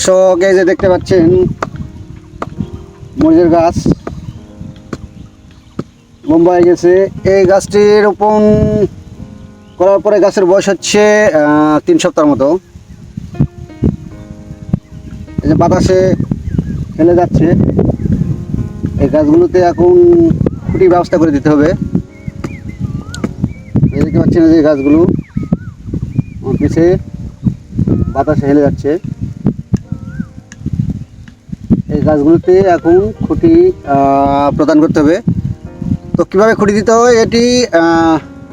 দর্শক এই যে দেখতে পাচ্ছেন মরিচের গাছ লম্বা হয়ে গেছে। এই গাছটি রোপণ করার পরে গাছের বয়স হচ্ছে 3 সপ্তাহের মতো। এই যে বাতাসে ফেলে যাচ্ছে। এই গাছগুলোতে এখন খুঁটি ব্যবস্থা করে দিতে হবে। এই দেখতে পাচ্ছেন যে গাছগুলো পিছিয়ে বাতাসে হেলে যাচ্ছে। এই গাছগুলোতে এখন খুঁটি প্রদান করতে হবে। তো কীভাবে খুঁটি দিতে হয় এটি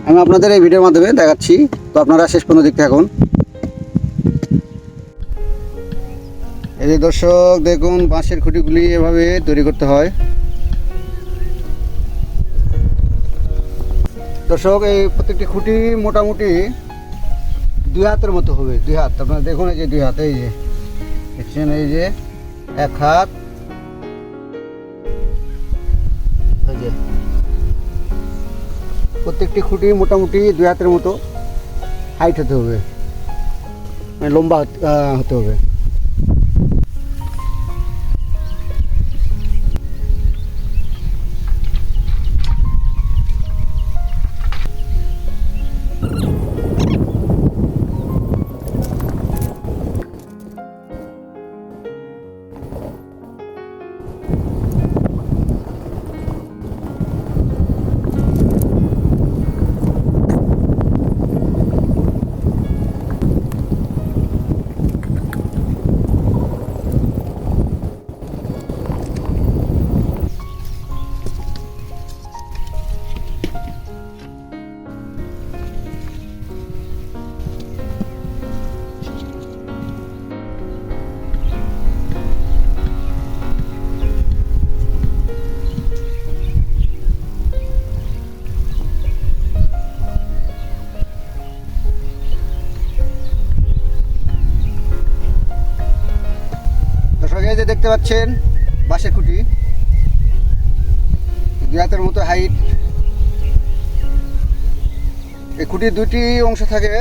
আমি আপনাদের এই ভিডিওর মাধ্যমে দেখাচ্ছি। তো আপনারা শেষ পর্যন্ত দেখতে থাকুন। এই যে দর্শক দেখুন বাঁশের খুঁটিগুলি এভাবে তৈরি করতে হয়। দর্শক এই প্রত্যেকটি খুঁটি মোটামুটি 2 হাতের মতো হবে। 2 হাত আপনারা দেখুন, এই যে 2 হাত, এই যে দেখছেন, এই যে 1 হাত, এই যে প্রত্যেকটি খুঁটি মোটামুটি 2 হাতের মতো হাইট হতে হবে, মানে লম্বা হতে হবে। এই যে দেখতে পাচ্ছেন বাঁশের খুঁটি 2 হাতের মতো হাইট। এই খুঁটির 2টি অংশ থাকে,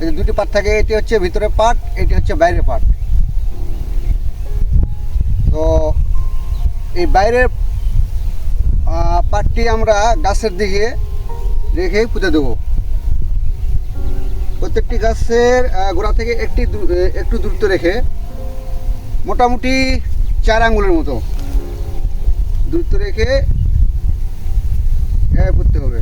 এই যে 2টি পার্ট থাকে। এটি হচ্ছে ভিতরের পার্ট, এটি হচ্ছে বাইরের পার্ট। তো এই বাইরের পার্টটি আমরা গাছের দিকে রেখে পুঁতে দেবো। প্রত্যেকটি গাছের গোড়া থেকে একটু দূরত্ব রেখে মোটামুটি 4 আঙ্গুলের মতো দূরত্ব রেখে পুঁততে হবে।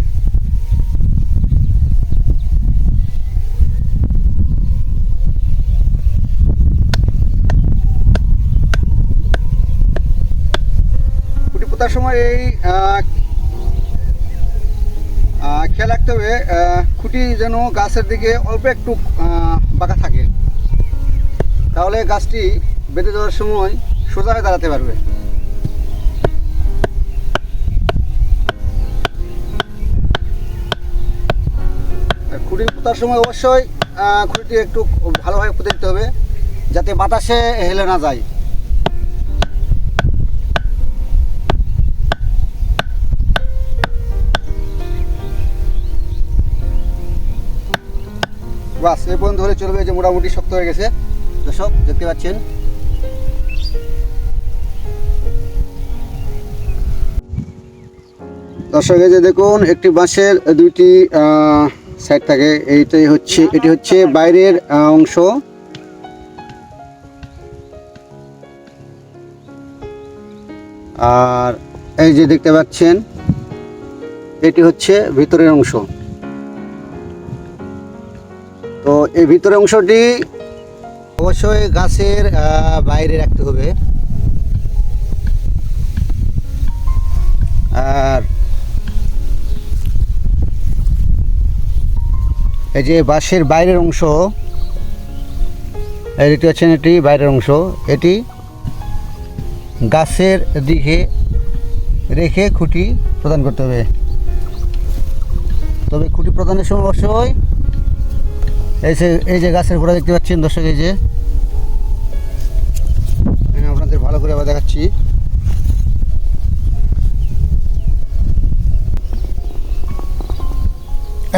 খুঁটি পোঁতার সময় এই খেয়াল রাখতে হবে খুঁটি যেন গাছের দিকে অল্প একটু বাঁকা থাকে, তাহলে গাছটি বেঁধে দেওয়ার সময় সোজা হয়ে দাঁড়াতে পারবে। খুঁটি পোঁতার সময় অবশ্যই খুঁটিটি একটু ভালোভাবে পুঁতে দিতে হবে, যাতে বাতাসে হেলে না যায়। বাস এই পর্যন্ত ধরে চলবে। যে মোটামুটি শক্ত হয়ে গেছে দর্শক দেখতে পাচ্ছেন। দর্শক এই যে দেখুন একটি বাঁশের 2টি সাইড থাকে। এটি হচ্ছে বাইরের অংশ, আর এই যে দেখতে পাচ্ছেন এটি হচ্ছে ভিতরের অংশ। তো এই ভিতরের অংশটি অবশ্যই গাছের বাইরে রাখতে হবে। আর এই যে বাঁশের বাইরের অংশ, এটি হচ্ছেন এটি বাইরের অংশ, এটি গাছের দিকে রেখে খুঁটি প্রদান করতে হবে। তবে খুঁটি প্রদানের সময় অবশ্যই এই যে গাছের গোড়া দেখতে পাচ্ছেন দর্শক, এই যে আপনাদের ভালো করে আবার দেখাচ্ছি।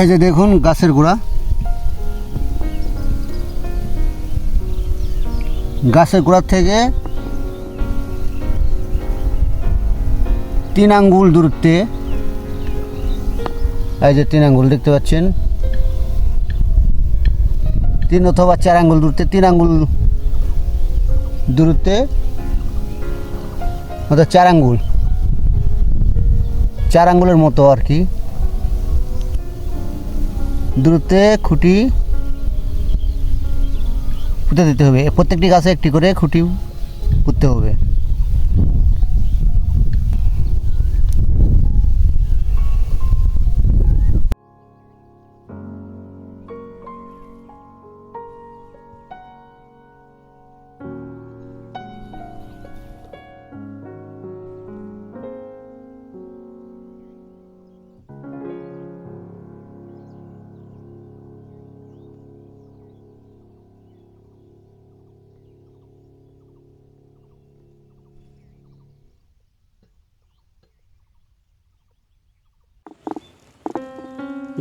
এই যে দেখুন গাছের গোড়া, গাছের গোড়া থেকে 3 আঙ্গুল দূরত্বে, এই যে 3 আঙ্গুল দেখতে পাচ্ছেন, 3 অথবা 4 আঙ্গুল দূরত্বে, 3 আঙ্গুল দূরত্বে অর্থাৎ 4 আঙ্গুল, 4 আঙ্গুলের মতো আর কি দূরত্বে খুঁটি পুঁতে দিতে হবে। প্রত্যেকটি গাছে একটি করে খুঁটি পুঁততে হবে।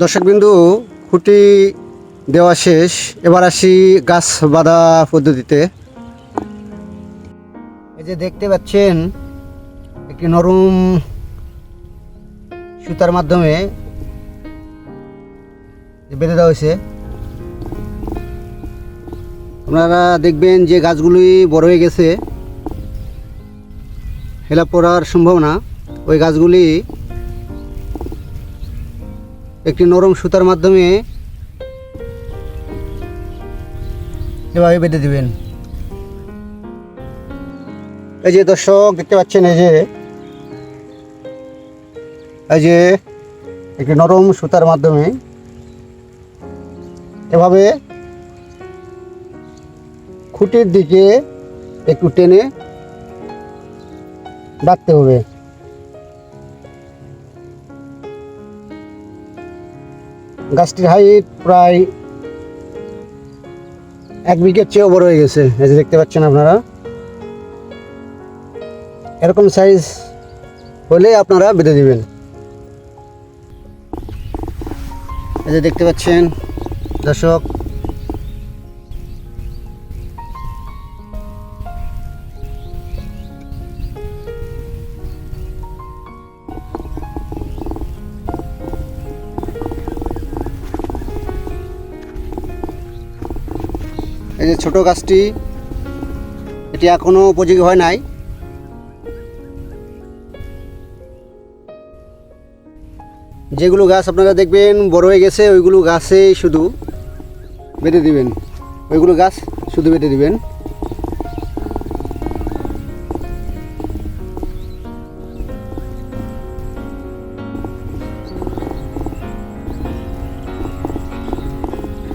দর্শকবিন্দু, খুঁটি দেওয়া শেষ, এবার আসি গাছ বাঁধা পদ্ধতিতে। এই যে দেখতে পাচ্ছেন একটি নরম সুতার মাধ্যমে বেঁধে দেওয়া হয়েছে। আপনারা দেখবেন যে গাছগুলি বড় হয়ে গেছে, হেলা পড়ার সম্ভাবনা, ওই গাছগুলি একটি নরম সুতার মাধ্যমে এভাবে বেঁধে দিবেন। এই যে দর্শক দেখতে পাচ্ছেন, এই যে একটি নরম সুতার মাধ্যমে এভাবে খুঁটির দিকে একটু টেনে বাঁধতে হবে। গাছটির হাইট প্রায় 1 বিঘের চেয়েও বড় হয়ে গেছে। এই যে দেখতে পাচ্ছেন আপনারা, এরকম সাইজ হলে আপনারা বেঁধে দিবেন। এই যে দেখতে পাচ্ছেন দর্শক, এই যে ছোট গাছটি, এটি এখনো উপযোগী হয় নাই। যেগুলো গাছ আপনারা দেখবেন বড় হয়ে গেছে, ওইগুলো গাছে শুধু বেঁধে দিবেন, ওইগুলো গাছ শুধু বেঁধে দিবেন।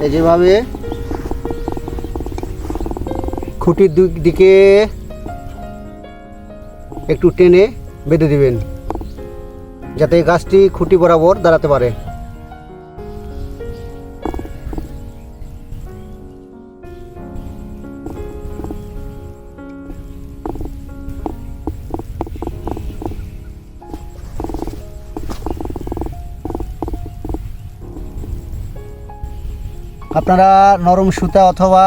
এই যেভাবে খুঁটির দিকে একটু টেনে বেঁধে দিবেন, যাতে গাছটি খুঁটি বরাবর দাঁড়াতে পারে। আপনারা নরম সুতা অথবা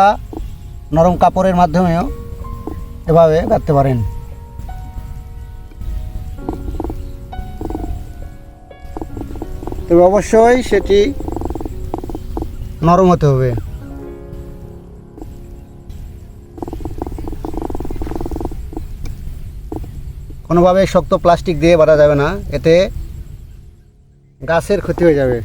নরম কাপড়ের মাধ্যমেও এভাবে বাঁধতে পারেন। তবে অবশ্যই সেটি নরম হতে হবে। কোনোভাবে শক্ত প্লাস্টিক দিয়ে বাঁধা যাবে না, এতে গাছের ক্ষতি হয়ে যাবে।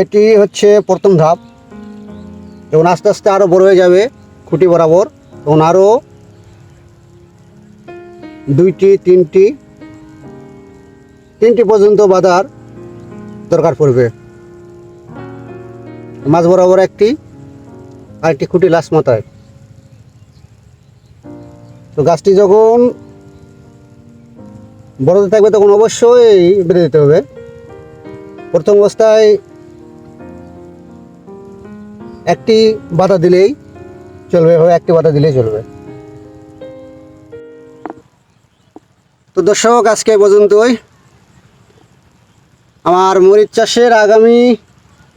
এটি হচ্ছে প্রথম ধাপ। যখন আস্তে আস্তে আরও বড় হয়ে যাবে খুঁটি বরাবর, তখন আরও 2টি 3টি পর্যন্ত বাঁধার দরকার পড়বে। মাঝ বরাবর একটি, আরেকটি খুঁটি লাস্ট মাথায়। তো গাছটি যখন বড়তে থাকবে তখন অবশ্যই বেঁধে দিতে হবে। প্রথম অবস্থায় একটি বাধা দিলেই চলবে, একটি বাধা দিলেই চলবে। তো দর্শক, আজকে পর্যন্তই। আমার মরিচ চাষের আগামী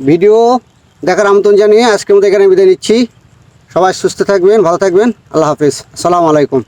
ভিডিও দেখার আমন্ত্রণ জানিয়ে আজকের মতো এখানে বিদায় নিচ্ছি। সবাই সুস্থ থাকবেন, ভালো থাকবেন। আল্লাহ হাফিজ, আসসালামু আলাইকুম।